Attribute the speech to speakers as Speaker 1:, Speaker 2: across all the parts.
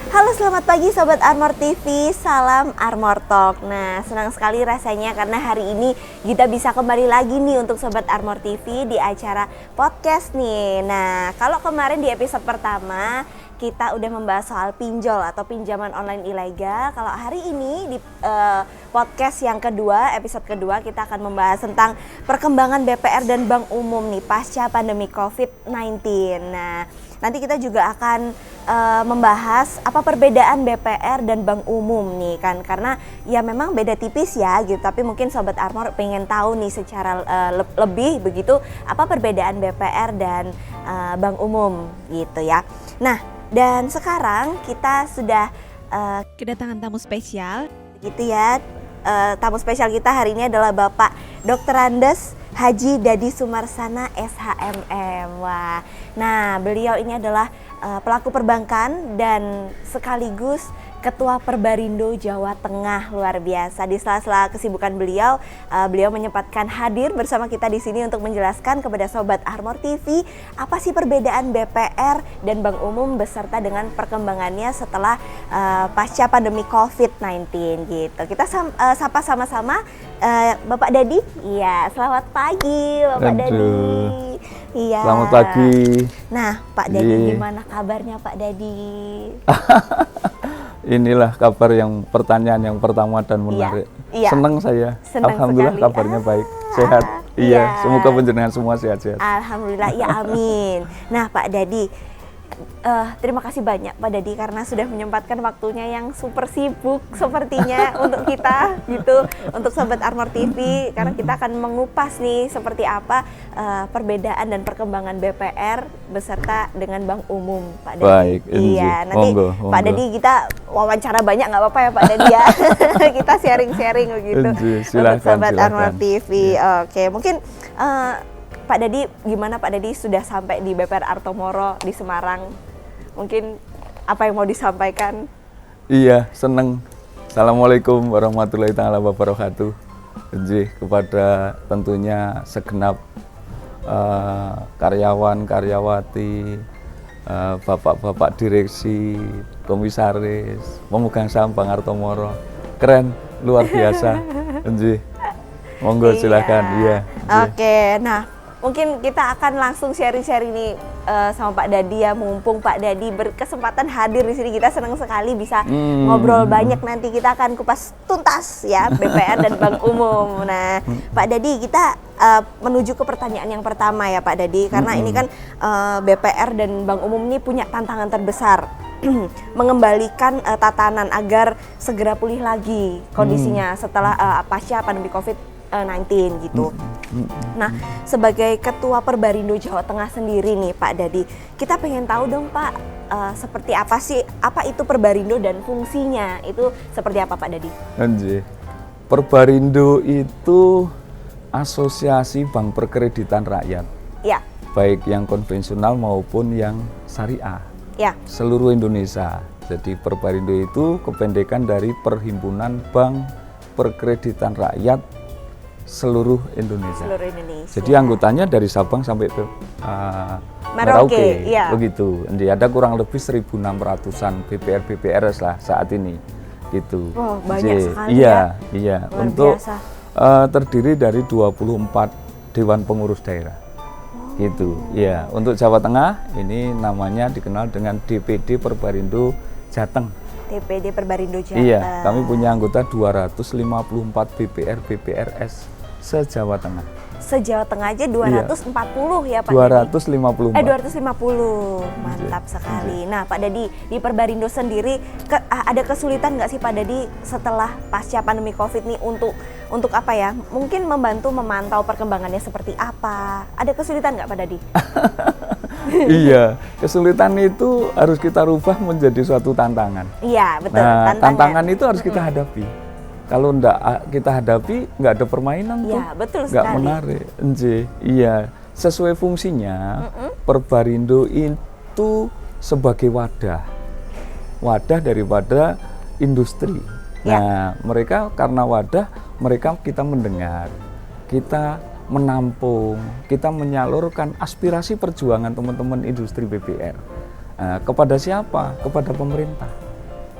Speaker 1: Halo, selamat pagi Sobat Armor TV, salam Armor Talk. Nah, senang sekali rasanya karena hari ini kita bisa kembali lagi nih untuk Sobat Armor TV di acara podcast nih. Nah, kalau kemarin di episode pertama kita udah membahas soal pinjol atau pinjaman online ilegal. Kalau hari ini di podcast yang kedua, episode kedua, kita akan membahas tentang perkembangan BPR dan Bank Umum nih pasca pandemi COVID-19. Nah, nanti kita juga akan membahas apa perbedaan BPR dan Bank Umum nih kan, karena ya memang beda tipis ya gitu, tapi mungkin Sobat Armor pengen tahu nih secara lebih begitu apa perbedaan BPR dan Bank Umum gitu ya. Nah, dan sekarang kita sudah
Speaker 2: kedatangan tamu spesial
Speaker 1: gitu ya. Tamu spesial kita hari ini adalah Bapak Dr. Andes Haji Dadi Sumarsana SHMM. Wah, nah beliau ini adalah pelaku perbankan dan sekaligus Ketua Perbarindo Jawa Tengah, luar biasa. Di sela-sela kesibukan beliau, beliau menyempatkan hadir bersama kita di sini untuk menjelaskan kepada Sobat Armor TV apa sih perbedaan BPR dan Bank Umum beserta dengan perkembangannya setelah pasca pandemi COVID-19 gitu. Kita sapa sama-sama Bapak Dadi. Iya, selamat pagi Bapak Dadi. Iya.
Speaker 3: Selamat pagi.
Speaker 1: Nah, Pak Dadi, gimana kabarnya Pak Dadi?
Speaker 3: Inilah kabar yang pertanyaan yang pertama dan menarik.
Speaker 1: Iya.
Speaker 3: Senang saya.
Speaker 1: Senang
Speaker 3: Alhamdulillah
Speaker 1: sekali.
Speaker 3: kabarnya baik, sehat. Iya, semoga penjenengan semua sehat-sehat.
Speaker 1: Alhamdulillah, ya amin. Nah Pak Dadi, terima kasih banyak Pak Dadi karena sudah menyempatkan waktunya yang super sibuk sepertinya untuk kita gitu, untuk Sobat Armor TV, karena kita akan mengupas nih seperti apa perbedaan dan perkembangan BPR beserta dengan Bank Umum Pak Dadi.
Speaker 3: Baik,
Speaker 1: iya, nanti
Speaker 3: monggo.
Speaker 1: Pak Dadi kita wawancara banyak nggak apa-apa ya Pak Dadi ya. Kita sharing-sharing begitu untuk Sobat Armor TV.
Speaker 3: Ya.
Speaker 1: Oke, mungkin Pak Dadi, gimana Pak Dadi sudah sampai di BPR Artomoro di Semarang? Mungkin apa yang mau disampaikan?
Speaker 3: Iya, senang. Assalamualaikum warahmatullahi taala wabarakatuh. Kepada tentunya segenap karyawan, karyawati, bapak-bapak direksi, komisaris, pemegang saham Bank Artomoro. Keren, luar biasa. Monggo silakan. Iya.
Speaker 1: Oke, nah mungkin kita akan langsung sharing-sharing nih sama Pak Dadi ya, mumpung Pak Dadi berkesempatan hadir di sini. Kita senang sekali bisa ngobrol banyak, nanti kita akan kupas tuntas ya BPR dan Bank Umum. Nah, Pak Dadi, kita menuju ke pertanyaan yang pertama ya Pak Dadi, karena ini kan BPR dan Bank Umum ini punya tantangan terbesar mengembalikan tatanan agar segera pulih lagi kondisinya setelah pasca pandemi COVID-19 gitu. Nah, sebagai Ketua Perbarindo Jawa Tengah sendiri nih Pak Dadi, kita pengen tahu dong Pak, seperti apa sih, apa itu Perbarindo dan fungsinya itu seperti apa Pak Dadi?
Speaker 3: Perbarindo itu asosiasi bank perkreditan rakyat,
Speaker 1: Ya.
Speaker 3: baik yang konvensional maupun yang syariah,
Speaker 1: Ya.
Speaker 3: seluruh Indonesia. Jadi Perbarindo itu kependekan dari Perhimpunan Bank Perkreditan Rakyat seluruh Indonesia.
Speaker 1: Seluruh Indonesia.
Speaker 3: Jadi anggotanya dari Sabang sampai
Speaker 1: Merauke, iya.
Speaker 3: begitu. Jadi ada kurang lebih 1.600-an BPR-BPRs lah saat ini, gitu.
Speaker 1: Wow, banyak sekali
Speaker 3: iya,
Speaker 1: ya.
Speaker 3: Iya,
Speaker 1: Luar
Speaker 3: untuk
Speaker 1: biasa.
Speaker 3: terdiri dari 24 Dewan Pengurus Daerah, gitu. Iya, untuk Jawa Tengah ini namanya dikenal dengan DPD Perbarindo Jateng.
Speaker 1: DPD Perbarindo Jateng.
Speaker 3: Iya, kami punya anggota 254 BPR-BPRS se-Jawa Tengah.
Speaker 1: Se-Jawa Tengah aja 240 ya Pak
Speaker 3: 254.
Speaker 1: Dadi? 250, mantap sekali. Nah Pak Dadi, di Perbarindo sendiri ada kesulitan nggak sih Pak Dadi setelah pasca pandemi COVID nih untuk apa ya? Mungkin membantu memantau perkembangannya seperti apa? Ada kesulitan nggak Pak Dadi?
Speaker 3: Iya, kesulitan itu harus kita rubah menjadi suatu tantangan.
Speaker 1: Iya, betul.
Speaker 3: Nah, tantangan itu harus kita hadapi. Kalau enggak kita hadapi, nggak ada permainan tuh.
Speaker 1: Iya, betul
Speaker 3: nggak
Speaker 1: sekali.
Speaker 3: menarik. Iya, sesuai fungsinya, Perbarindo itu sebagai wadah daripada industri.
Speaker 1: Ya.
Speaker 3: Nah, mereka karena wadah, kita mendengar, kita menampung, kita menyalurkan aspirasi perjuangan teman-teman industri BPR. Kepada siapa? Kepada pemerintah.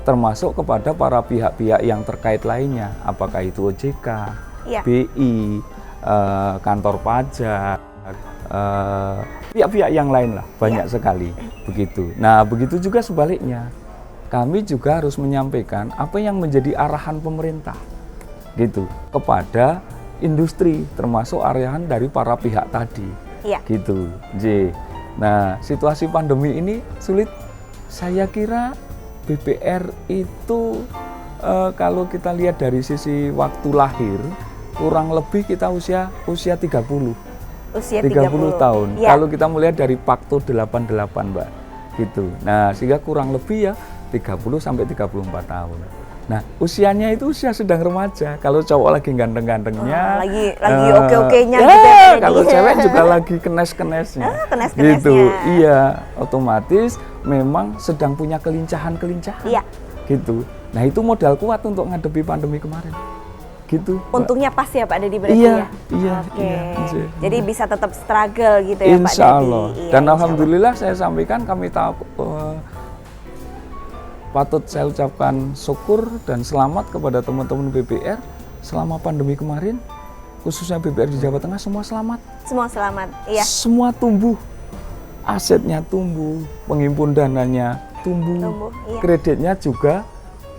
Speaker 3: termasuk kepada para pihak-pihak yang terkait lainnya, apakah itu OJK,
Speaker 1: Iya.
Speaker 3: BI, kantor pajak, pihak-pihak yang lain lah, banyak sekali begitu. Nah, begitu juga sebaliknya, kami juga harus menyampaikan apa yang menjadi arahan pemerintah gitu kepada industri, termasuk arahan dari para pihak tadi.
Speaker 1: Iya.
Speaker 3: Gitu. Nah, situasi pandemi ini sulit. Saya kira BPR itu kalau kita lihat dari sisi waktu lahir, kurang lebih kita usia 30.
Speaker 1: Usia
Speaker 3: 30 tahun.
Speaker 1: Iya.
Speaker 3: Kalau kita melihat dari Pakto 88, Mbak. Gitu. Nah, sehingga kurang lebih ya 30 sampai 34 tahun. Nah, usianya itu usia sedang remaja. Kalau cowok lagi ganteng-gantengnya,
Speaker 1: lagi oke-okenya
Speaker 3: ya,
Speaker 1: gitu ya, Pak
Speaker 3: kalau
Speaker 1: Dedi.
Speaker 3: cewek juga lagi kenes-kenesnya.
Speaker 1: Kenes-kenesnya.
Speaker 3: Gitu. Iya, otomatis memang sedang punya kelincahan-kelincahan.
Speaker 1: Iya.
Speaker 3: Gitu. Nah, itu modal kuat untuk ngadepi pandemi kemarin. Gitu. Mbak.
Speaker 1: Untungnya pas ya Pak Dedi berarti
Speaker 3: Iya,
Speaker 1: ya.
Speaker 3: iya,
Speaker 1: Oke.
Speaker 3: iya.
Speaker 1: Jadi bisa tetap struggle gitu ya Pak Dedi.
Speaker 3: Insya Allah.
Speaker 1: Iya,
Speaker 3: Dan
Speaker 1: insya
Speaker 3: alhamdulillah saya sampaikan kami tahu patut saya ucapkan syukur dan selamat kepada teman-teman BPR selama pandemi kemarin, khususnya BPR di Jawa Tengah semua selamat.
Speaker 1: Semua selamat. Iya.
Speaker 3: Semua tumbuh, asetnya tumbuh, penghimpun dananya tumbuh,
Speaker 1: Iya.
Speaker 3: kreditnya juga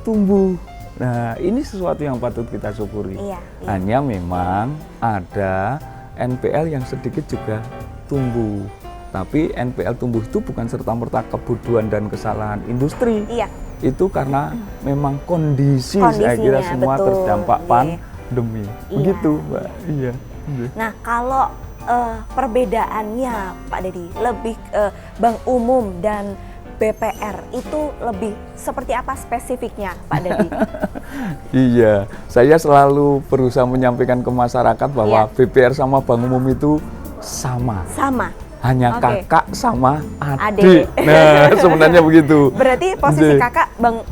Speaker 3: tumbuh. Nah, ini sesuatu yang patut kita syukuri.
Speaker 1: Iya, iya.
Speaker 3: Hanya memang ada NPL yang sedikit juga tumbuh. Tapi NPL tumbuh itu bukan serta-merta kebodohan dan kesalahan industri.
Speaker 1: Iya.
Speaker 3: Itu karena memang kondisi saya kira
Speaker 1: Kondisinya,
Speaker 3: semua
Speaker 1: betul.
Speaker 3: terdampak
Speaker 1: Iya.
Speaker 3: pandemi.
Speaker 1: Iya.
Speaker 3: Begitu, Mbak. Iya.
Speaker 1: Nah, kalau perbedaannya Pak Dedi, lebih Bank Umum dan BPR itu lebih seperti apa spesifiknya Pak Dedi?
Speaker 3: Iya, saya selalu berusaha menyampaikan ke masyarakat bahwa
Speaker 1: Iya.
Speaker 3: BPR sama Bank Umum itu sama.
Speaker 1: Sama.
Speaker 3: Hanya
Speaker 1: Oke.
Speaker 3: kakak sama
Speaker 1: Adik.
Speaker 3: adik. Nah, sebenarnya begitu.
Speaker 1: Berarti posisi
Speaker 3: J.
Speaker 1: kakak Bank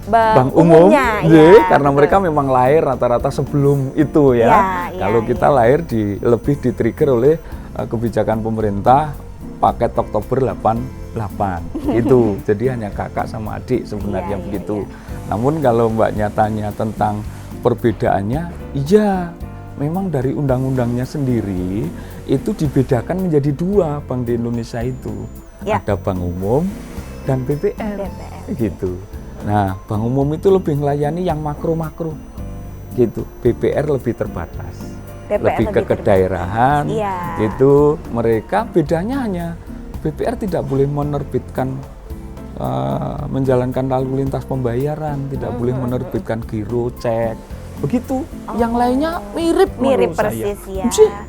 Speaker 3: Umum,
Speaker 1: Umumnya
Speaker 3: karena mereka memang lahir rata-rata sebelum itu ya.
Speaker 1: Iya, iya,
Speaker 3: Kalau kita lahir lebih di-trigger oleh kebijakan pemerintah paket Oktober 88 itu. Jadi hanya kakak sama adik sebenarnya
Speaker 1: Iya, iya,
Speaker 3: begitu. Namun kalau Mbaknya tanya tentang perbedaannya, iya memang dari undang-undangnya sendiri itu dibedakan menjadi dua bank di Indonesia itu.
Speaker 1: Ya.
Speaker 3: Ada Bank Umum dan BPR.
Speaker 1: BPR.
Speaker 3: Gitu. Nah, Bank Umum itu lebih melayani yang makro-makro. Gitu. BPR lebih terbatas.
Speaker 1: BPR
Speaker 3: lebih ke
Speaker 1: terbatas.
Speaker 3: kedaerahan.
Speaker 1: Iya.
Speaker 3: Itu mereka bedanya hanya BPR tidak boleh menerbitkan menjalankan lalu lintas pembayaran, tidak boleh menerbitkan giro, cek. Begitu. Yang lainnya mirip menurut
Speaker 1: persis
Speaker 3: saya.
Speaker 1: ya.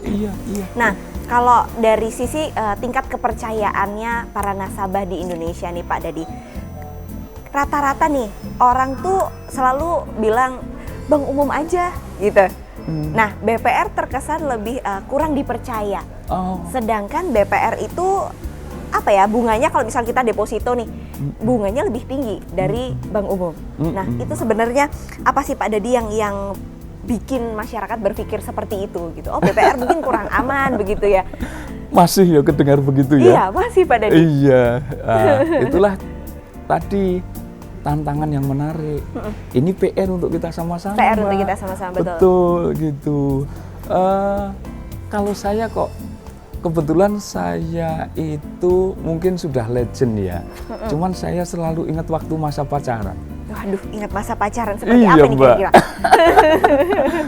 Speaker 3: Iya, iya.
Speaker 1: Nah, kalau dari sisi tingkat kepercayaannya para nasabah di Indonesia nih Pak Dedi, rata-rata nih orang tuh selalu bilang Bank Umum aja gitu. Nah, BPR terkesan lebih kurang dipercaya.
Speaker 3: Oh.
Speaker 1: Sedangkan BPR itu apa ya, bunganya kalau misal kita deposito nih, bunganya lebih tinggi dari Bank Umum. Nah, itu sebenarnya apa sih Pak Dedi yang bikin masyarakat berpikir seperti itu gitu? Oh, BPR mungkin kurang aman begitu ya?
Speaker 3: Masih ya kedengar begitu ya?
Speaker 1: Iya, masih Pak Dedi.
Speaker 3: Iya, itulah tadi tantangan yang menarik. Ini PR untuk kita sama-sama.
Speaker 1: PR untuk
Speaker 3: Mbak.
Speaker 1: kita sama-sama, betul.
Speaker 3: Betul gitu. Kalau saya kok kebetulan saya itu mungkin sudah legend ya. Cuman saya selalu ingat waktu masa pacaran.
Speaker 1: Waduh, ingat masa pacaran seperti
Speaker 3: Iya,
Speaker 1: apa nih
Speaker 3: Mbak.
Speaker 1: kira-kira?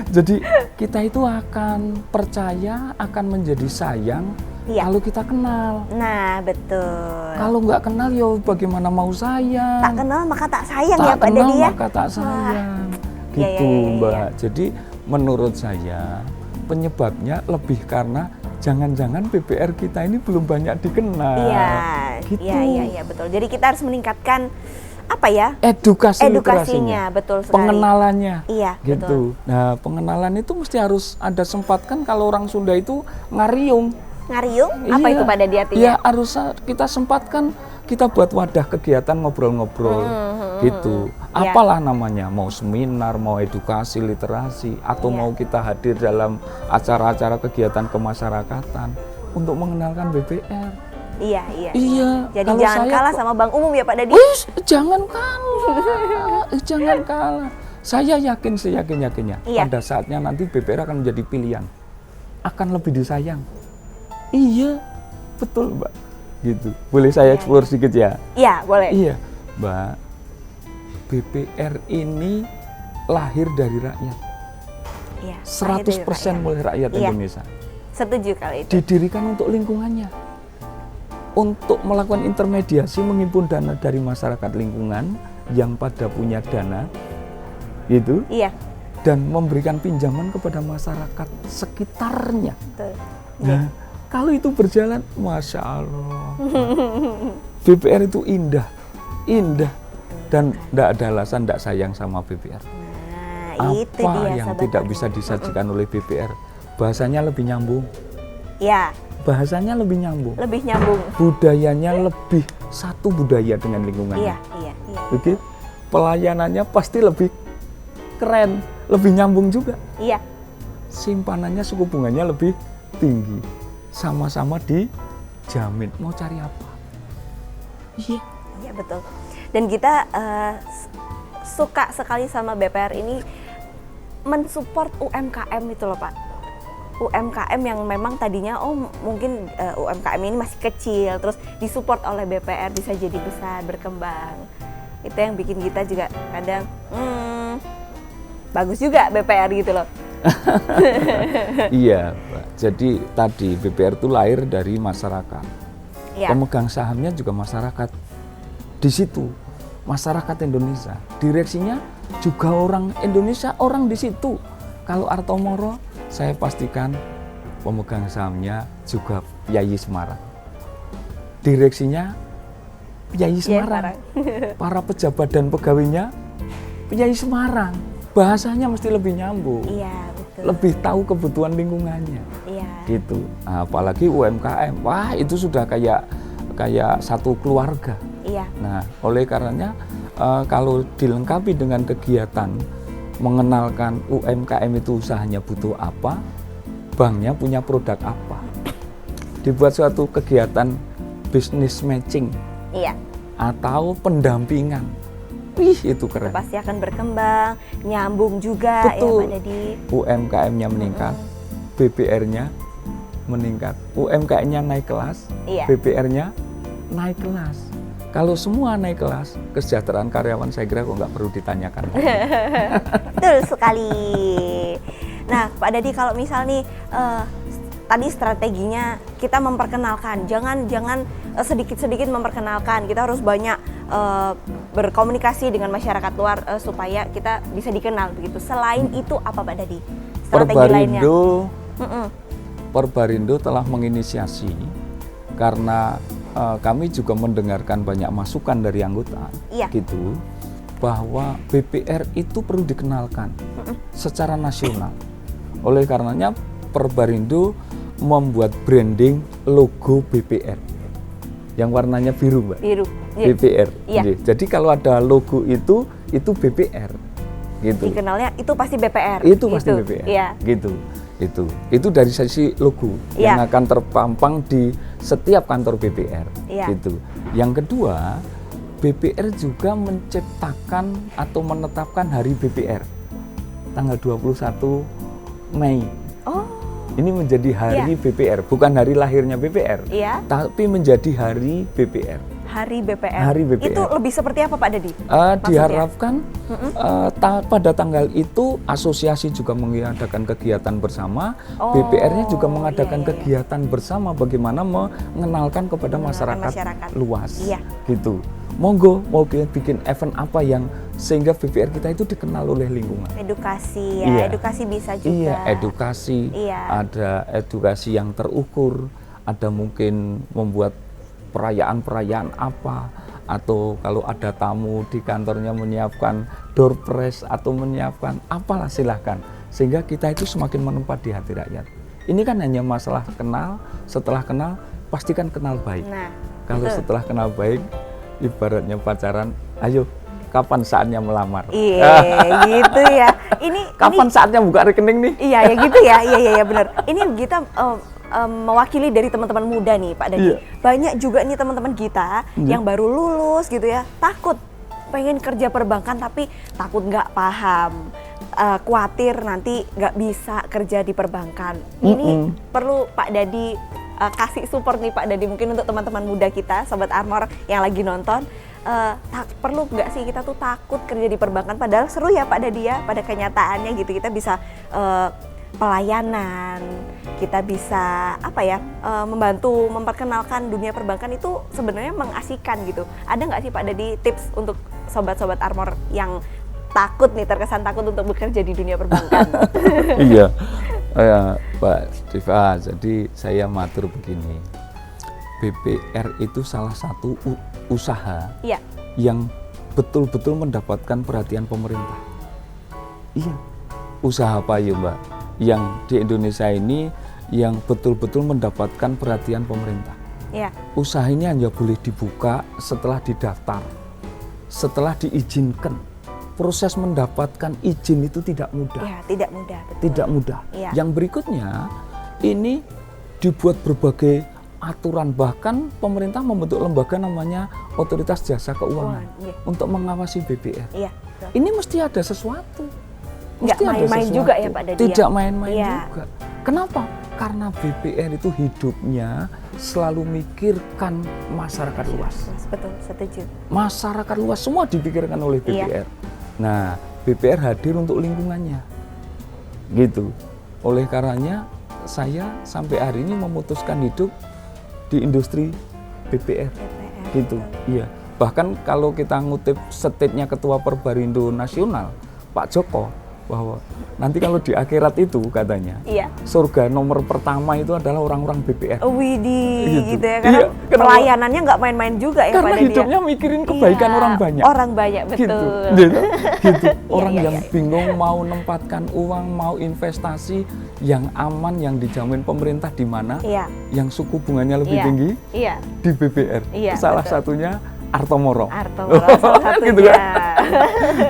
Speaker 3: Jadi kita itu akan percaya, akan menjadi sayang
Speaker 1: Iya.
Speaker 3: kalau kita kenal.
Speaker 1: Nah, betul.
Speaker 3: Kalau nggak kenal ya bagaimana mau sayang?
Speaker 1: Tak kenal maka tak sayang
Speaker 3: Tak
Speaker 1: ya Pak
Speaker 3: kenal
Speaker 1: Dedi ya?
Speaker 3: maka tak sayang.
Speaker 1: Iya,
Speaker 3: Gitu,
Speaker 1: iya, iya,
Speaker 3: Mbak.
Speaker 1: iya.
Speaker 3: Jadi menurut saya penyebabnya lebih karena jangan-jangan BPR kita ini belum banyak dikenal.
Speaker 1: Iya,
Speaker 3: Gitu.
Speaker 1: iya, betul. Jadi kita harus meningkatkan apa ya?
Speaker 3: Edukasinya,
Speaker 1: Edukasinya, betul sekali.
Speaker 3: pengenalannya.
Speaker 1: Iya,
Speaker 3: Gitu. Nah, pengenalan itu mesti harus ada sempatkan kalau orang Sunda itu ngariung.
Speaker 1: Ngariung? Apa
Speaker 3: Iya.
Speaker 1: itu pada dia artinya?
Speaker 3: Iya, harus kita sempatkan, kita buat wadah kegiatan ngobrol-ngobrol gitu.
Speaker 1: Iya.
Speaker 3: Apalah namanya, mau seminar, mau edukasi, literasi, atau
Speaker 1: Iya.
Speaker 3: mau kita hadir dalam acara-acara kegiatan kemasyarakatan untuk mengenalkan BPR.
Speaker 1: Iya.
Speaker 3: Iya.
Speaker 1: Jadi
Speaker 3: kalau
Speaker 1: jangan
Speaker 3: saya
Speaker 1: kalah
Speaker 3: kok-
Speaker 1: sama Bank Umum ya Pak Dedi.
Speaker 3: Wih, Jangan kalah, jangan kalah. Saya yakin seyakin-yakinnya pada saatnya nanti BPR akan menjadi pilihan, akan lebih disayang. Iya, betul Mbak. Gitu. Boleh saya explore sedikit ya?
Speaker 1: Iya, boleh.
Speaker 3: Iya, Mbak. BPR ini lahir dari rakyat.
Speaker 1: Iya,
Speaker 3: 100% oleh rakyat Indonesia.
Speaker 1: Setuju kali itu.
Speaker 3: Didirikan untuk lingkungannya. Untuk melakukan intermediasi menghimpun dana dari masyarakat lingkungan yang pada punya dana gitu.
Speaker 1: Iya.
Speaker 3: Dan memberikan pinjaman kepada masyarakat sekitarnya.
Speaker 1: Betul.
Speaker 3: Nah, kalau itu berjalan, Masya Allah. BPR itu indah. Dan tidak ada alasan tidak sayang sama BPR.
Speaker 1: Nah, itu
Speaker 3: apa
Speaker 1: dia,
Speaker 3: yang
Speaker 1: Sobat
Speaker 3: tidak
Speaker 1: Armor.
Speaker 3: bisa disajikan oleh BPR? Bahasanya lebih nyambung.
Speaker 1: Ya,
Speaker 3: Bahasanya lebih nyambung.
Speaker 1: lebih nyambung.
Speaker 3: Budayanya lebih satu budaya dengan lingkungannya.
Speaker 1: Iya.
Speaker 3: Oke? Pelayanannya pasti lebih keren, lebih nyambung juga.
Speaker 1: Iya.
Speaker 3: Simpanannya suku bunganya lebih tinggi. Sama-sama dijamin. Mau cari apa? Iya.
Speaker 1: Iya, betul. Dan kita suka sekali sama BPR ini mensupport UMKM itu loh Pak. UMKM yang memang tadinya mungkin UMKM ini masih kecil, terus disupport oleh BPR bisa jadi besar, berkembang. Itu yang bikin kita juga kadang bagus juga BPR gitu loh.
Speaker 3: Iya, Pak. Jadi tadi BPR itu lahir dari masyarakat.
Speaker 1: Ya.
Speaker 3: Pemegang sahamnya juga masyarakat. Di situ masyarakat Indonesia, direksinya juga orang Indonesia, orang di situ. Kalau Arto Moro, saya pastikan pemegang sahamnya juga Yayi Semarang. Direksinya Yayi Semarang. Para pejabat dan pegawainya Yayi Semarang. Bahasanya mesti lebih nyambung.
Speaker 1: Iya, betul.
Speaker 3: Lebih tahu kebutuhan lingkungannya.
Speaker 1: Iya.
Speaker 3: Gitu. Nah, apalagi UMKM. Wah, itu sudah kayak satu keluarga.
Speaker 1: Iya.
Speaker 3: Nah, oleh karenanya kalau dilengkapi dengan kegiatan mengenalkan UMKM itu usahanya butuh apa, banknya punya produk apa, dibuat suatu kegiatan business matching,
Speaker 1: Iya.
Speaker 3: atau pendampingan, itu keren.
Speaker 1: Pasti akan berkembang, nyambung juga.
Speaker 3: Betul.
Speaker 1: Ya Pak Dadi.
Speaker 3: UMKM-nya meningkat, BPR-nya meningkat, UMKM-nya naik kelas,
Speaker 1: Iya.
Speaker 3: BPR-nya naik kelas. Kalau semua naik kelas, kesejahteraan karyawan saya kira kok nggak perlu ditanyakan.
Speaker 1: Betul sekali. Nah, Pak Dadi, kalau misal nih tadi strateginya kita memperkenalkan, jangan sedikit-sedikit memperkenalkan. Kita harus banyak berkomunikasi dengan masyarakat luar supaya kita bisa dikenal begitu. Selain itu apa Pak Dadi? Strategi lainnya?
Speaker 3: Perbarindo telah menginisiasi karena kami juga mendengarkan banyak masukan dari anggota,
Speaker 1: Iya.
Speaker 3: gitu, bahwa BPR itu perlu dikenalkan secara nasional. Oleh karenanya Perbarindo membuat branding logo BPR yang warnanya biru, Mbak.
Speaker 1: Biru.
Speaker 3: BPR.
Speaker 1: Iya.
Speaker 3: Jadi kalau ada logo itu BPR, gitu.
Speaker 1: Dikenalnya itu pasti BPR.
Speaker 3: Itu pasti
Speaker 1: gitu.
Speaker 3: BPR.
Speaker 1: Iya.
Speaker 3: Gitu. Itu dari sisi logo
Speaker 1: Iya.
Speaker 3: yang akan terpampang di setiap kantor BPR.
Speaker 1: Iya.
Speaker 3: Gitu. Yang kedua, BPR juga menciptakan atau menetapkan hari BPR tanggal 21 Mei.
Speaker 1: Oh.
Speaker 3: Ini menjadi hari
Speaker 1: Iya.
Speaker 3: BPR, bukan hari lahirnya BPR,
Speaker 1: Iya.
Speaker 3: tapi menjadi hari BPR.
Speaker 1: Hari BPR.
Speaker 3: Hari BPR.
Speaker 1: Itu lebih seperti apa Pak Dadi?
Speaker 3: Diharapkan pada tanggal itu asosiasi juga mengadakan kegiatan bersama,
Speaker 1: Oh,
Speaker 3: BPR-nya juga mengadakan
Speaker 1: iya.
Speaker 3: kegiatan bersama bagaimana mengenalkan kepada masyarakat luas.
Speaker 1: Iya.
Speaker 3: Gitu. Monggo mau bikin event apa yang sehingga BPR kita itu dikenal oleh lingkungan.
Speaker 1: Edukasi ya,
Speaker 3: Iya.
Speaker 1: edukasi bisa juga.
Speaker 3: Iya, edukasi.
Speaker 1: Iya.
Speaker 3: Ada edukasi yang terukur, ada mungkin membuat perayaan-perayaan apa, atau kalau ada tamu di kantornya menyiapkan door prize atau menyiapkan apalah, silahkan. Sehingga kita itu semakin menempat di hati rakyat. Ini kan hanya masalah kenal, setelah kenal pastikan kenal baik.
Speaker 1: Nah,
Speaker 3: Kalau
Speaker 1: betul.
Speaker 3: setelah kenal baik, ibaratnya pacaran, ayo kapan saatnya melamar?
Speaker 1: Iya, gitu ya.
Speaker 3: Kapan saatnya buka rekening nih?
Speaker 1: Iya ya gitu ya, iya benar. Ini kita mewakili dari teman-teman muda nih Pak Dadi.
Speaker 3: Iya.
Speaker 1: Banyak juga nih teman-teman kita yang baru lulus gitu ya, takut pengen kerja perbankan tapi takut nggak paham, khawatir nanti nggak bisa kerja di perbankan. Ini perlu Pak Dadi kasih support nih Pak Dadi, mungkin untuk teman-teman muda kita, Sobat Armor yang lagi nonton. Perlu nggak sih kita tuh takut kerja di perbankan, padahal seru ya Pak Dadi ya, pada kenyataannya gitu kita bisa pelayanan, kita bisa membantu memperkenalkan dunia perbankan itu sebenarnya mengasihkan gitu. Ada nggak sih Pak Dadi tips untuk sobat-sobat Armor yang takut nih, terkesan takut untuk bekerja di dunia perbankan?
Speaker 3: Iya, Pak Diva, jadi saya matur begini, BPR itu salah satu usaha yang betul-betul mendapatkan perhatian pemerintah. Iya, usaha apa ya Mbak? Yang di Indonesia ini yang betul-betul mendapatkan perhatian pemerintah.
Speaker 1: Iya.
Speaker 3: Usaha ini hanya boleh dibuka setelah didaftar, setelah diizinkan. Proses mendapatkan izin itu tidak mudah.
Speaker 1: Iya, tidak mudah. Betul.
Speaker 3: Tidak mudah.
Speaker 1: Ya.
Speaker 3: Yang berikutnya, ini dibuat berbagai aturan, bahkan pemerintah membentuk lembaga namanya Otoritas Jasa Keuangan untuk mengawasi BPR.
Speaker 1: Iya.
Speaker 3: Ini mesti ada sesuatu.
Speaker 1: Nggak main-main juga ya Pak Dadi?
Speaker 3: Tidak main-main juga. Kenapa? Karena BPR itu hidupnya selalu mikirkan masyarakat luas.
Speaker 1: Betul, setuju.
Speaker 3: Masyarakat luas semua dipikirkan oleh BPR. Nah, BPR hadir untuk lingkungannya. Gitu. Oleh karenanya saya sampai hari ini memutuskan hidup di industri BPR. Gitu. Iya. Bahkan kalau kita ngutip statementnya Ketua Perbarindo Nasional, Pak Joko, bahwa nanti kalau di akhirat itu katanya, surga nomor pertama itu adalah orang-orang BPR.
Speaker 1: Widih, gitu ya, karena pelayanannya nggak main-main juga ya Pak Dadi.
Speaker 3: Karena hidupnya mikirin kebaikan orang banyak.
Speaker 1: Orang banyak, betul.
Speaker 3: Gitu. Orang yang bingung mau nempatkan uang, mau investasi yang aman, yang dijamin pemerintah di mana, yang suku bunganya lebih tinggi, di BPR. Salah satunya Artomoro.
Speaker 1: Salah satunya.
Speaker 3: Gitu kan?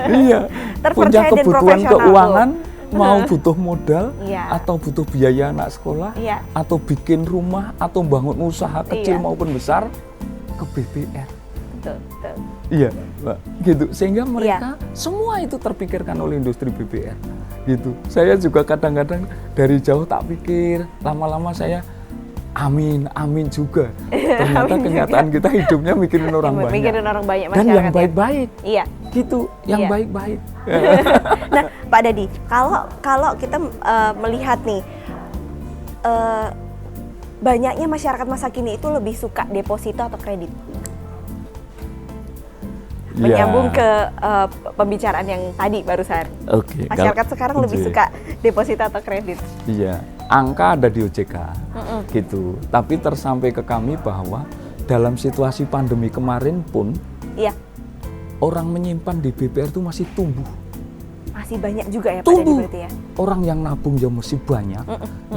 Speaker 3: Iya. Punya kebutuhan keuangan, mau butuh modal, atau butuh biaya anak sekolah, atau bikin rumah, atau bangun usaha kecil maupun besar, ke BPR.
Speaker 1: Betul.
Speaker 3: Iya, Mbak. Gitu. Sehingga mereka semua itu terpikirkan oleh industri BPR. Gitu. Saya juga kadang-kadang dari jauh tak pikir, lama-lama saya amin juga. Ternyata kenyataan kita hidupnya mikirin orang banyak.
Speaker 1: Mikirin orang banyak
Speaker 3: dan yang baik-baik.
Speaker 1: Iya.
Speaker 3: Gitu, yang baik-baik.
Speaker 1: Nah, Pak Dadi, kalau kita melihat nih banyaknya masyarakat masa kini itu lebih suka deposito atau kredit? Menyambung ke pembicaraan yang tadi barusan. Masyarakat sekarang lebih suka deposito atau kredit? Iya,
Speaker 3: angka ada di OJK, gitu. Tapi tersampai ke kami bahwa dalam situasi pandemi kemarin pun, orang menyimpan di BPR itu masih tumbuh.
Speaker 1: Masih banyak juga ya Pak Dadi berarti ya?
Speaker 3: Orang yang nabung ya masih banyak,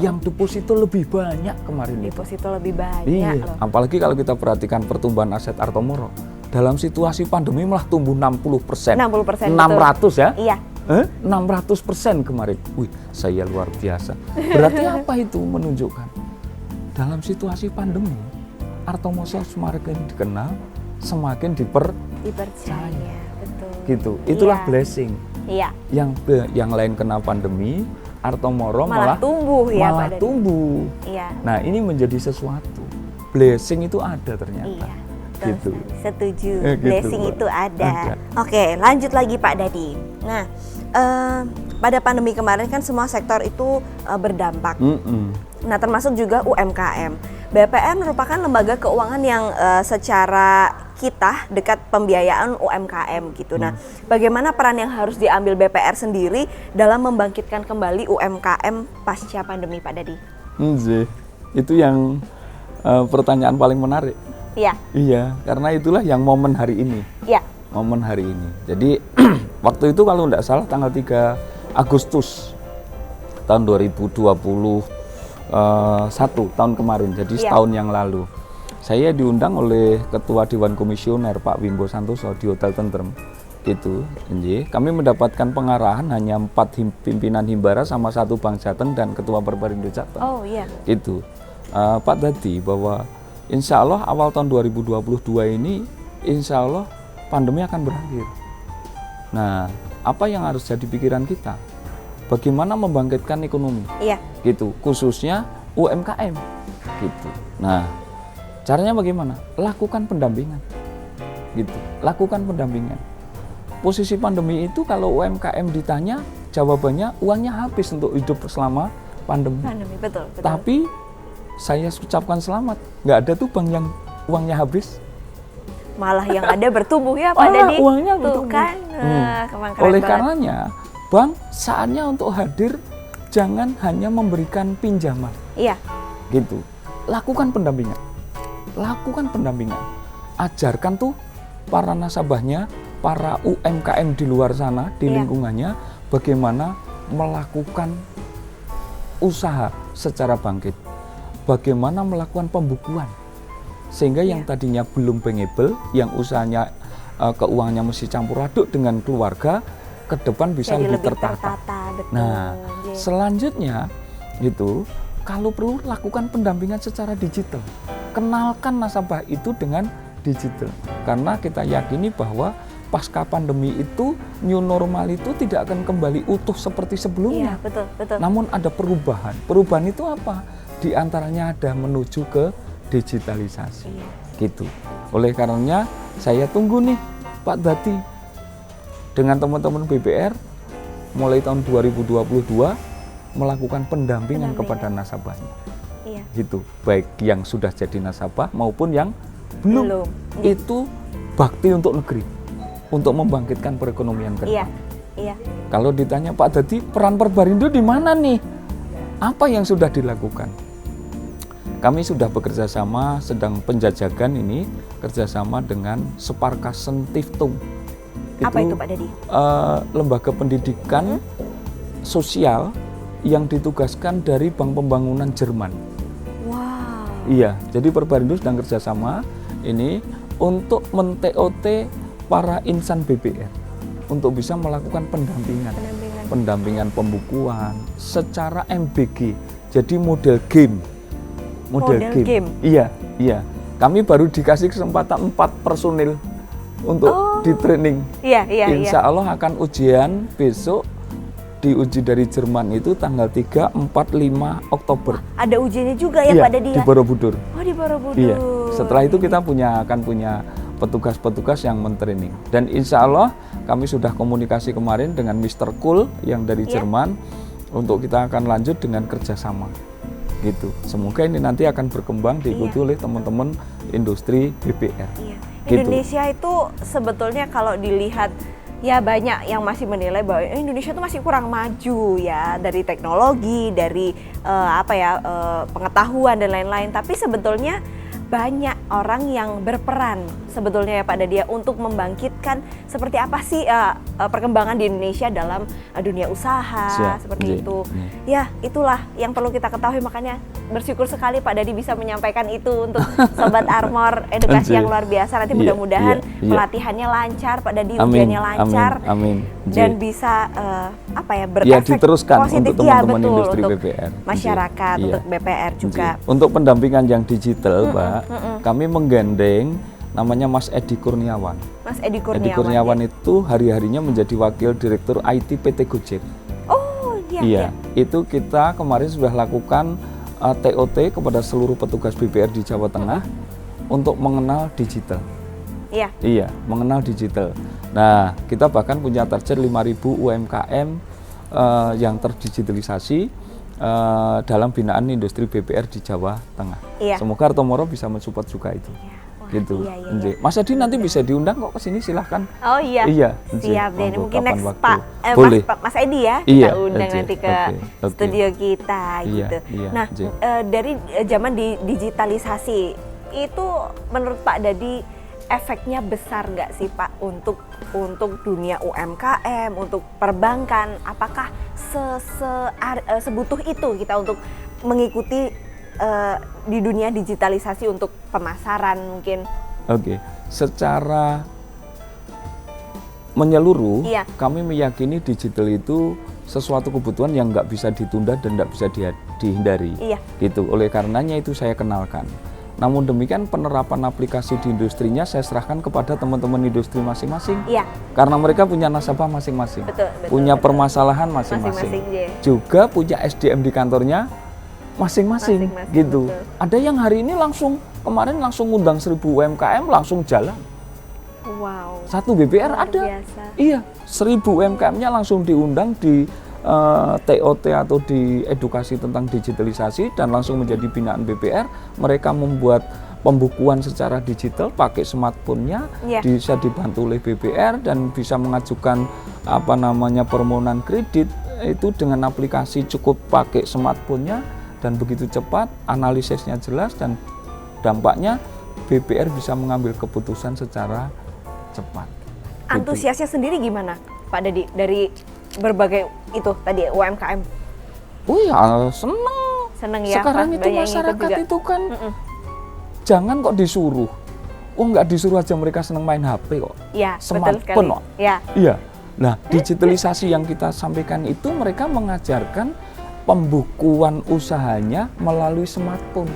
Speaker 3: yang deposito lebih banyak kemarin.
Speaker 1: Deposito lebih banyak.
Speaker 3: Iya,
Speaker 1: loh.
Speaker 3: apalagi kalau kita perhatikan pertumbuhan aset Artomoro. Dalam situasi pandemi malah tumbuh 60%.
Speaker 1: 60%.
Speaker 3: 600 ya?
Speaker 1: Iya.
Speaker 3: 600% kemarin. Wih, saya luar biasa. Berarti apa itu menunjukkan? Dalam situasi pandemi, Artomoro semakin dikenal, semakin dipercaya.
Speaker 1: Betul.
Speaker 3: Gitu. Itulah blessing.
Speaker 1: Iya.
Speaker 3: Yang lain kena pandemi, Artomoro
Speaker 1: malah tumbuh ya
Speaker 3: Pak Dadi. Tumbuh.
Speaker 1: Iya.
Speaker 3: Nah, ini menjadi sesuatu. Blessing itu ada ternyata.
Speaker 1: Iya.
Speaker 3: Gitu.
Speaker 1: Setuju,
Speaker 3: gitu,
Speaker 1: blessing itu ada. Oke, lanjut lagi Pak Dadi. Nah, pada pandemi kemarin kan semua sektor itu berdampak. Nah, termasuk juga UMKM. BPR merupakan lembaga keuangan yang secara kita dekat pembiayaan UMKM gitu. Nah, bagaimana peran yang harus diambil BPR sendiri dalam membangkitkan kembali UMKM pasca pandemi Pak Dadi?
Speaker 3: Itu yang pertanyaan paling menarik. Iya, karena itulah yang momen hari ini.
Speaker 1: Iya.
Speaker 3: Momen hari ini. Jadi waktu itu kalau tidak salah tanggal 3 Agustus tahun 2021 tahun kemarin. Jadi setahun yang lalu. Saya diundang oleh Ketua Dewan Komisioner Pak Wimbo Santoso di Hotel Tentrem. Gitu. Kami mendapatkan pengarahan hanya 4 pimpinan Himbara sama 1 Bank Jateng dan Ketua Perbarindo Jateng.
Speaker 1: Oh iya.
Speaker 3: Gitu. Pak Dadi bahwa insya Allah awal tahun 2022 ini insya Allah pandemi akan berakhir. Nah, apa yang harus jadi pikiran kita? Bagaimana membangkitkan ekonomi?
Speaker 1: Iya.
Speaker 3: Gitu, khususnya UMKM. Gitu. Nah, caranya bagaimana? Lakukan pendampingan. Gitu. Lakukan pendampingan. Posisi pandemi itu kalau UMKM ditanya, jawabannya uangnya habis untuk hidup selama pandemi.
Speaker 1: Betul.
Speaker 3: Tapi saya ucapkan selamat, nggak ada tuh bank yang uangnya habis.
Speaker 1: Malah yang ada bertumbuh ya Pak Dedi.
Speaker 3: Uangnya
Speaker 1: Tuh
Speaker 3: bertumbuh.
Speaker 1: kan, keren
Speaker 3: Oleh
Speaker 1: banget.
Speaker 3: karenanya, bank saatnya untuk hadir, jangan hanya memberikan pinjaman.
Speaker 1: Iya.
Speaker 3: Gitu. Lakukan pendampingan. Lakukan pendampingan. Ajarkan tuh para nasabahnya, para UMKM di luar sana, di
Speaker 1: Iya.
Speaker 3: lingkungannya, bagaimana melakukan usaha secara bangkit. Bagaimana melakukan pembukuan. Sehingga yang tadinya belum bankable, yang usahanya keuangannya mesti campur aduk dengan keluarga, ke depan bisa
Speaker 1: Jadi
Speaker 3: lebih
Speaker 1: lebih
Speaker 3: tertata.
Speaker 1: betul.
Speaker 3: Nah,
Speaker 1: Iya.
Speaker 3: selanjutnya itu kalau perlu lakukan pendampingan secara digital. Kenalkan nasabah itu dengan digital. Karena kita yakini bahwa pasca pandemi itu new normal itu tidak akan kembali utuh seperti sebelumnya.
Speaker 1: Iya, betul.
Speaker 3: Namun ada perubahan. Perubahan itu apa? Di antaranya ada menuju ke digitalisasi.
Speaker 1: Iya.
Speaker 3: Gitu. Oleh karenanya saya tunggu nih Pak Dadi dengan teman-teman BPR mulai tahun 2022 melakukan pendampingan kepada nasabahnya.
Speaker 1: Iya.
Speaker 3: Gitu. Baik yang sudah jadi nasabah maupun yang belum. Itu bakti untuk negeri. Untuk membangkitkan perekonomian ke depan.
Speaker 1: Iya.
Speaker 3: Kalau ditanya Pak Dadi, peran Perbarindo di mana nih? Apa yang sudah dilakukan? Kami sudah bekerja sama, sedang penjajakan ini kerjasama dengan Sparkassen Stiftung.
Speaker 1: Apa itu Pak Dedi?
Speaker 3: Lembaga pendidikan sosial yang ditugaskan dari Bank Pembangunan Jerman.
Speaker 1: Wow.
Speaker 3: Iya, jadi Perbarindo sedang kerjasama ini untuk men-TOT para insan BPR untuk bisa melakukan pendampingan pembukuan secara MBG, jadi model game. Model game. Iya. Kami baru dikasih kesempatan 4 personil untuk di training.
Speaker 1: Iya.
Speaker 3: Insya Allah akan ujian besok, diuji dari Jerman itu tanggal 3, 4, 5 Oktober.
Speaker 1: Ada ujiannya juga ya Pak Dedi
Speaker 3: di
Speaker 1: ya?
Speaker 3: Borobudur.
Speaker 1: Oh, di Borobudur.
Speaker 3: Iya. Setelah itu kita akan punya petugas-petugas yang mentraining. Dan insya Allah kami sudah komunikasi kemarin dengan Mr. Kool yang dari Jerman untuk kita akan lanjut dengan kerjasama. Gitu. Semoga ini nanti akan berkembang diikuti oleh teman-teman industri BPR.
Speaker 1: Iya.
Speaker 3: Gitu.
Speaker 1: Indonesia itu sebetulnya kalau dilihat ya banyak yang masih menilai bahwa Indonesia itu masih kurang maju ya dari teknologi, dari pengetahuan dan lain-lain. Tapi sebetulnya banyak orang yang berperan sebetulnya ya Pak Dedi untuk membangkitkan seperti apa sih perkembangan di Indonesia dalam dunia usaha seperti itu. Ya, itulah yang perlu kita ketahui, makanya bersyukur sekali Pak Dedi bisa menyampaikan itu untuk Sobat Armor, edukasi yang luar biasa. Nanti mudah-mudahan pelatihannya lancar, Pak Dedi, ujiannya lancar.
Speaker 3: Amin.
Speaker 1: Dan bisa berefek
Speaker 3: diteruskan
Speaker 1: positif
Speaker 3: untuk teman-teman industri
Speaker 1: untuk
Speaker 3: BPR.
Speaker 1: masyarakat, untuk BPR juga.
Speaker 3: Untuk pendampingan yang digital, Pak, kami menggandeng namanya Mas Edi Kurniawan.
Speaker 1: Mas Edi Kurniawan.
Speaker 3: Edi Kurniawan itu hari-harinya menjadi Wakil Direktur IT PT Gojek.
Speaker 1: Oh, iya.
Speaker 3: Itu kita kemarin sudah lakukan TOT kepada seluruh petugas BPR di Jawa Tengah untuk mengenal digital. Iya, mengenal digital. Nah, kita bahkan punya target 5.000 UMKM yang terdigitalisasi dalam binaan industri BPR di Jawa Tengah. Semoga Artomoro bisa mensupport juga itu. Gitu.
Speaker 1: Iya.
Speaker 3: Mas Edi nanti bisa diundang kok ke sini, silahkan.
Speaker 1: Oh iya.
Speaker 3: Siap
Speaker 1: deh. Mungkin next
Speaker 3: waktu.
Speaker 1: Mas Edi ya kita undang nanti ke studio kita gitu. Nah, dari zaman digitalisasi itu menurut Pak Dedi efeknya besar nggak sih Pak untuk dunia UMKM, untuk perbankan? Apakah sebutuh itu kita untuk mengikuti di dunia digitalisasi untuk pemasaran mungkin?
Speaker 3: Secara menyeluruh, kami meyakini digital itu sesuatu kebutuhan yang nggak bisa ditunda dan nggak bisa dihindari. Gitu. Oleh karenanya itu saya kenalkan. Namun demikian penerapan aplikasi di industrinya saya serahkan kepada teman-teman industri masing-masing.
Speaker 1: Iya.
Speaker 3: Karena mereka punya nasabah masing-masing,
Speaker 1: Betul,
Speaker 3: punya
Speaker 1: betul.
Speaker 3: permasalahan masing-masing,
Speaker 1: Masing-masing, iya.
Speaker 3: juga punya SDM di kantornya masing-masing,
Speaker 1: Masing-masing,
Speaker 3: gitu.
Speaker 1: betul.
Speaker 3: Ada yang hari ini kemarin langsung ngundang 1000 UMKM langsung jalan.
Speaker 1: Wow.
Speaker 3: Satu BPR
Speaker 1: Luar
Speaker 3: ada.
Speaker 1: biasa.
Speaker 3: Iya, 1000 UMKM-nya langsung diundang di TOT atau di edukasi tentang digitalisasi dan langsung menjadi binaan BPR. Mereka membuat pembukuan secara digital pakai smartphone-nya,
Speaker 1: Iya.
Speaker 3: bisa dibantu oleh BPR dan bisa mengajukan permohonan kredit itu dengan aplikasi cukup pakai smartphone-nya dan begitu cepat, analisisnya jelas dan dampaknya BPR bisa mengambil keputusan secara cepat. Gitu.
Speaker 1: Antusiasnya sendiri gimana, Pak Dadi, dari berbagai itu tadi UMKM?
Speaker 3: Oh ya,
Speaker 1: Seneng ya.
Speaker 3: sekarang
Speaker 1: Mas,
Speaker 3: itu
Speaker 1: banyak yang ikut
Speaker 3: masyarakat
Speaker 1: juga.
Speaker 3: itu kan jangan kok disuruh. Oh, nggak disuruh aja mereka seneng main HP kok.
Speaker 1: Iya, betul
Speaker 3: Smartphone
Speaker 1: sekali.
Speaker 3: kok.
Speaker 1: Ya,
Speaker 3: Iya. Nah, digitalisasi yang kita sampaikan itu mereka mengajarkan pembukuan usahanya melalui smartphone.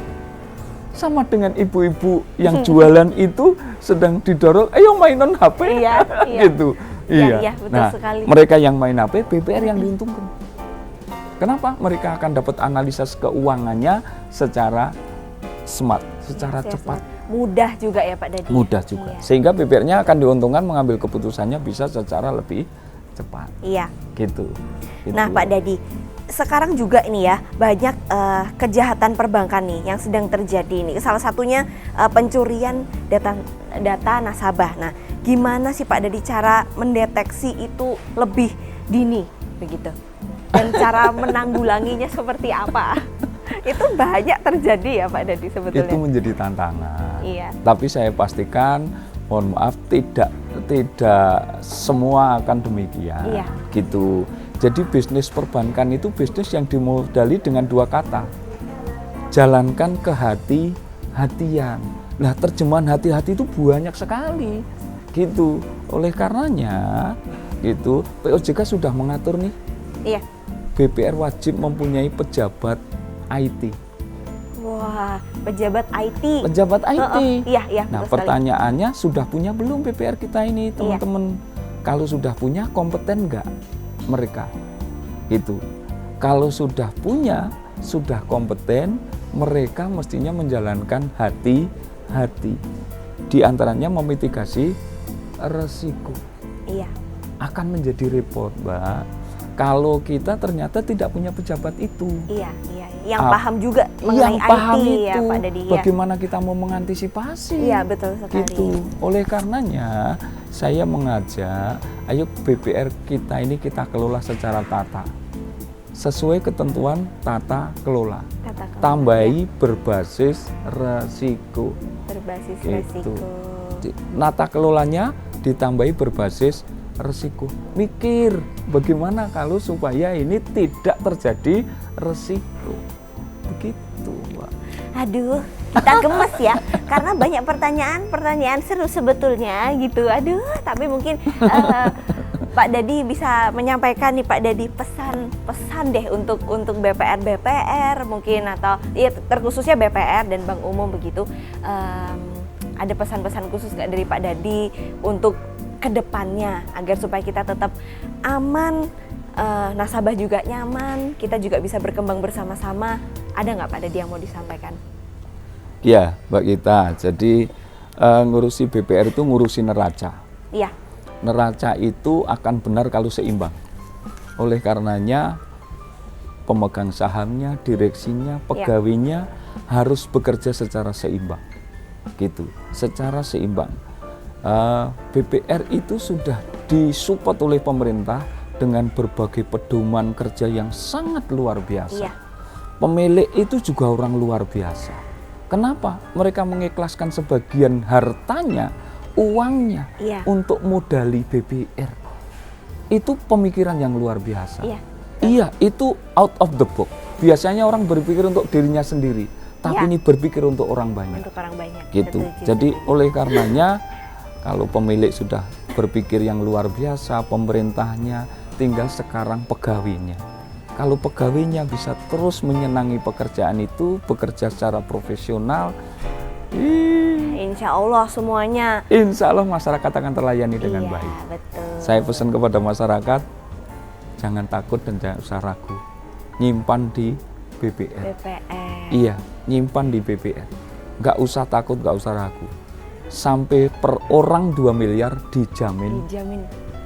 Speaker 3: Sama dengan ibu-ibu yang jualan itu sedang didorong, ayo mainan HP,
Speaker 1: Iya, iya.
Speaker 3: gitu.
Speaker 1: Iya, betul
Speaker 3: Nah,
Speaker 1: sekali.
Speaker 3: mereka yang main HP, BPR yang diuntungkan. Kenapa? Mereka akan dapat analisis keuangannya secara smart, secara
Speaker 1: Iya,
Speaker 3: cepat,
Speaker 1: mudah juga ya Pak Dadi.
Speaker 3: mudah juga.
Speaker 1: Iya.
Speaker 3: Sehingga BPR-nya akan diuntungkan mengambil keputusannya bisa secara lebih cepat.
Speaker 1: Iya.
Speaker 3: Gitu.
Speaker 1: Nah Pak Dadi, sekarang juga ini ya banyak kejahatan perbankan nih yang sedang terjadi nih. Salah satunya pencurian data nasabah. Nah, gimana sih Pak Dadi cara mendeteksi itu lebih dini begitu? Dan cara menanggulanginya seperti apa? Itu banyak terjadi ya Pak Dadi sebetulnya.
Speaker 3: Itu menjadi tantangan.
Speaker 1: Iya.
Speaker 3: Tapi saya pastikan, mohon maaf, tidak semua akan demikian.
Speaker 1: Iya.
Speaker 3: Gitu. Jadi bisnis perbankan itu bisnis yang dimodali dengan dua kata. Jalankan kehati-hatian. Nah, terjemahan hati-hati itu banyak sekali. Gitu. Oleh karenanya, gitu, POJK sudah mengatur nih,
Speaker 1: Iya.
Speaker 3: BPR wajib mempunyai pejabat IT.
Speaker 1: Wah, pejabat IT.
Speaker 3: Pejabat IT.
Speaker 1: Iya, iya.
Speaker 3: Nah,
Speaker 1: betul sekali.
Speaker 3: pertanyaannya sudah punya belum BPR kita ini, teman-teman? Kalau sudah punya, kompeten nggak mereka? Gitu. Kalau sudah punya, sudah kompeten, mereka mestinya menjalankan hati-hati. Di antaranya memitigasi resiko.
Speaker 1: Iya.
Speaker 3: Akan menjadi repot, Mbak, kalau kita ternyata tidak punya pejabat itu.
Speaker 1: Iya, iya. Yang paham juga mengenai
Speaker 3: Yang paham
Speaker 1: IT
Speaker 3: itu,
Speaker 1: ya Pak Dadi. Ya.
Speaker 3: bagaimana kita mau mengantisipasi.
Speaker 1: Iya, betul sekali.
Speaker 3: Gitu. Oleh karenanya, saya mengajak, ayo BPR kita ini kita kelola secara tata. Sesuai ketentuan tata kelola.
Speaker 1: Katakan.
Speaker 3: Tambahi berbasis resiko.
Speaker 1: Berbasis
Speaker 3: Gitu.
Speaker 1: resiko.
Speaker 3: Tata kelolanya ditambahi berbasis resiko. Mikir bagaimana kalau supaya ini tidak terjadi resiko. Begitu, Mbak.
Speaker 1: Aduh, kita gemes ya, karena banyak pertanyaan seru sebetulnya gitu. Aduh, tapi mungkin Pak Dadi bisa menyampaikan nih Pak Dadi pesan deh untuk BPR mungkin atau ya terkhususnya BPR dan Bank Umum begitu. Ada pesan-pesan khusus nggak dari Pak Dadi untuk kedepannya agar supaya kita tetap aman, nasabah juga nyaman, kita juga bisa berkembang bersama-sama. Ada nggak Pak Dadi yang mau disampaikan?
Speaker 3: Ya, Mbak Gita. Jadi ngurusi BPR itu ngurusi neraca.
Speaker 1: Iya.
Speaker 3: Neraca itu akan benar kalau seimbang. Oleh karenanya pemegang sahamnya, direksinya, pegawainya harus bekerja secara seimbang. Gitu, secara seimbang. BPR itu sudah disupport oleh pemerintah dengan berbagai pedoman kerja yang sangat luar biasa.
Speaker 1: Iya.
Speaker 3: Pemilik itu juga orang luar biasa. Kenapa? Mereka mengikhlaskan sebagian hartanya, uangnya untuk modali BPR. Itu pemikiran yang luar biasa.
Speaker 1: Iya.
Speaker 3: Iya, itu out of the box. Biasanya orang berpikir untuk dirinya sendiri, tapi ini berpikir untuk orang banyak.
Speaker 1: Untuk orang banyak.
Speaker 3: Gitu.
Speaker 1: Betul,
Speaker 3: Jadi oleh karenanya kalau pemilik sudah berpikir yang luar biasa, pemerintahnya tinggal sekarang pegawainya. Kalau pegawainya bisa terus menyenangi pekerjaan itu, bekerja secara profesional,
Speaker 1: Insya Allah semuanya.
Speaker 3: Insya Allah masyarakat akan terlayani dengan
Speaker 1: Iya,
Speaker 3: baik.
Speaker 1: betul.
Speaker 3: Saya pesan kepada masyarakat, jangan takut dan jangan usah ragu. Nyimpan di BPR.
Speaker 1: BPR.
Speaker 3: Iya, nyimpan di BPR. Nggak usah takut, nggak usah ragu. Sampai per orang 2 miliar dijamin
Speaker 1: Dijamin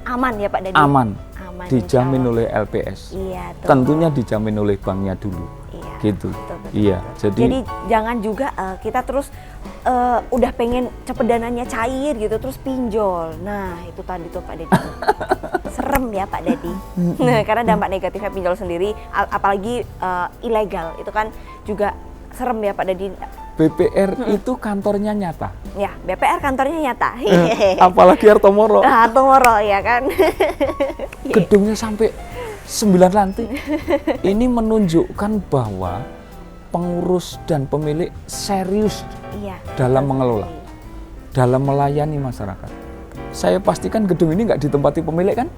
Speaker 1: aman ya Pak Dadi?
Speaker 3: aman.
Speaker 1: Aman,
Speaker 3: Dijamin
Speaker 1: insya Allah.
Speaker 3: oleh LPS.
Speaker 1: Iya, tuh.
Speaker 3: Tentunya dijamin oleh banknya dulu.
Speaker 1: Iya,
Speaker 3: Gitu.
Speaker 1: betul.
Speaker 3: Iya,
Speaker 1: Jadi jangan juga kita terus udah pengen cepet dananya cair gitu terus pinjol. Nah itu tadi tuh Pak Dadi. Serem ya Pak Dadi. Nah, karena dampak negatifnya pinjol sendiri, apalagi ilegal itu kan juga serem ya Pak Dadi.
Speaker 3: BPR itu kantornya nyata.
Speaker 1: Ya BPR kantornya nyata.
Speaker 3: Apalagi Artomoro.
Speaker 1: Artomoro ya kan.
Speaker 3: Gedungnya sampai 9 lantai. Ini menunjukkan bahwa pengurus dan pemilik serius
Speaker 1: Iya.
Speaker 3: dalam mengelola, dalam melayani masyarakat. Saya pastikan gedung ini nggak ditempati pemilik kan?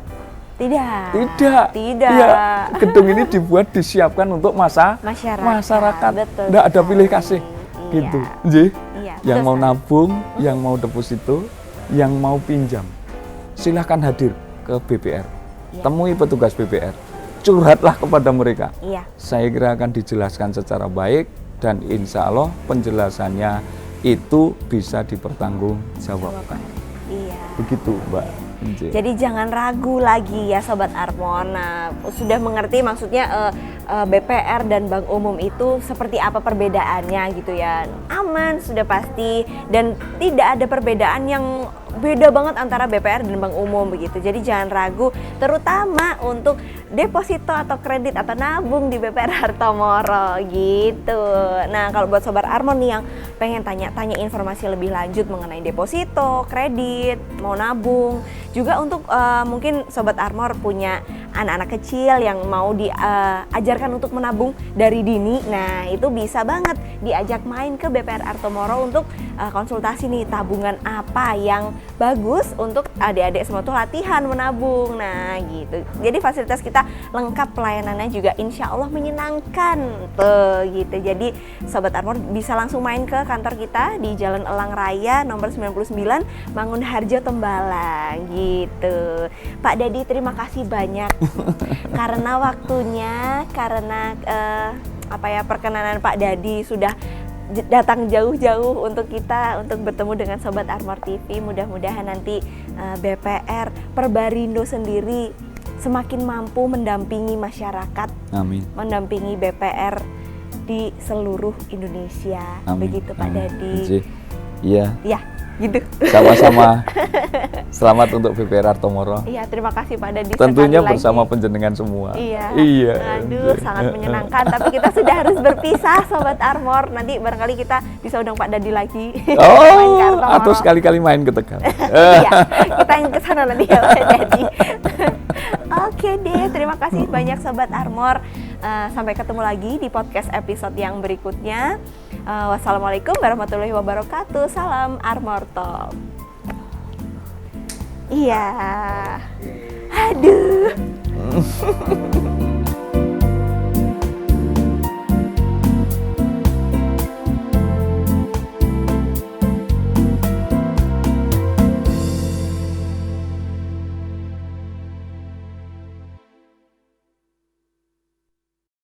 Speaker 1: Tidak.
Speaker 3: Tidak.
Speaker 1: Tidak.
Speaker 3: Ya, gedung ini dibuat disiapkan untuk masyarakat.
Speaker 1: Betul
Speaker 3: Nggak ada
Speaker 1: sekali.
Speaker 3: pilih kasih.
Speaker 1: Iya.
Speaker 3: Gitu. Nggih.
Speaker 1: Iya.
Speaker 3: Yang
Speaker 1: betul
Speaker 3: mau
Speaker 1: sekali.
Speaker 3: nabung, yang mau deposito, yang mau pinjam, silahkan hadir ke BPR.
Speaker 1: Iya.
Speaker 3: Temui petugas BPR. Curhatlah kepada mereka.
Speaker 1: Iya.
Speaker 3: Saya kira akan dijelaskan secara baik dan insya Allah penjelasannya itu bisa dipertanggungjawabkan.
Speaker 1: Iya.
Speaker 3: Begitu, Mbak. Nggih.
Speaker 1: Jadi jangan ragu lagi ya Sobat Armon. Nah, sudah mengerti maksudnya BPR dan Bank Umum itu seperti apa perbedaannya gitu ya. Aman sudah pasti dan tidak ada perbedaan yang beda banget antara BPR dan Bank Umum begitu. Jadi jangan ragu terutama untuk deposito atau kredit atau nabung di BPR Artomoro gitu. Nah, kalau buat Sobat Armon nih yang pengen tanya informasi lebih lanjut mengenai deposito, kredit, mau nabung, juga untuk mungkin Sobat Armor punya anak-anak kecil yang mau diajarkan untuk menabung dari dini. Nah, itu bisa banget diajak main ke BPR Artomoro untuk konsultasi nih tabungan apa yang bagus untuk adik-adik semua tuh latihan menabung. Nah, gitu. Jadi fasilitas kita lengkap, pelayanannya juga insya Allah menyenangkan tuh gitu. Jadi Sobat Armor bisa langsung main ke kantor kita di Jalan Elang Raya nomor 99 Mangunharjo Tembalang gitu. Pak Dadi terima kasih banyak karena waktunya, karena perkenanan Pak Dadi sudah datang jauh-jauh untuk kita untuk bertemu dengan Sobat Armor TV. Mudah-mudahan nanti BPR Perbarindo sendiri semakin mampu mendampingi masyarakat,
Speaker 3: Amin.
Speaker 1: mendampingi BPR di seluruh Indonesia.
Speaker 3: Amin.
Speaker 1: Begitu Pak
Speaker 3: Amin.
Speaker 1: Dadi.
Speaker 3: Nggih. Iya,
Speaker 1: Ya, gitu.
Speaker 3: sama-sama. Selamat untuk BPR Artomoro.
Speaker 1: Iya, terima kasih Pak Dadi.
Speaker 3: Tentunya
Speaker 1: sekali
Speaker 3: bersama
Speaker 1: lagi.
Speaker 3: penjenengan semua.
Speaker 1: Iya.
Speaker 3: Iya.
Speaker 1: Aduh, sangat menyenangkan. Tapi kita sudah harus berpisah, Sobat Armor. Nanti barangkali kita bisa undang Pak Dadi lagi. Main ke
Speaker 3: Oh,
Speaker 1: Artomoro.
Speaker 3: atau sekali-kali main ke Tegal.
Speaker 1: Iya, kita yang ke sana nanti ya Pak Dadi. Oke deh, terima kasih banyak Sobat Armor. Sampai ketemu lagi di podcast episode yang berikutnya. Wassalamualaikum warahmatullahi wabarakatuh. Salam Armor Talk. Iya. Aduh.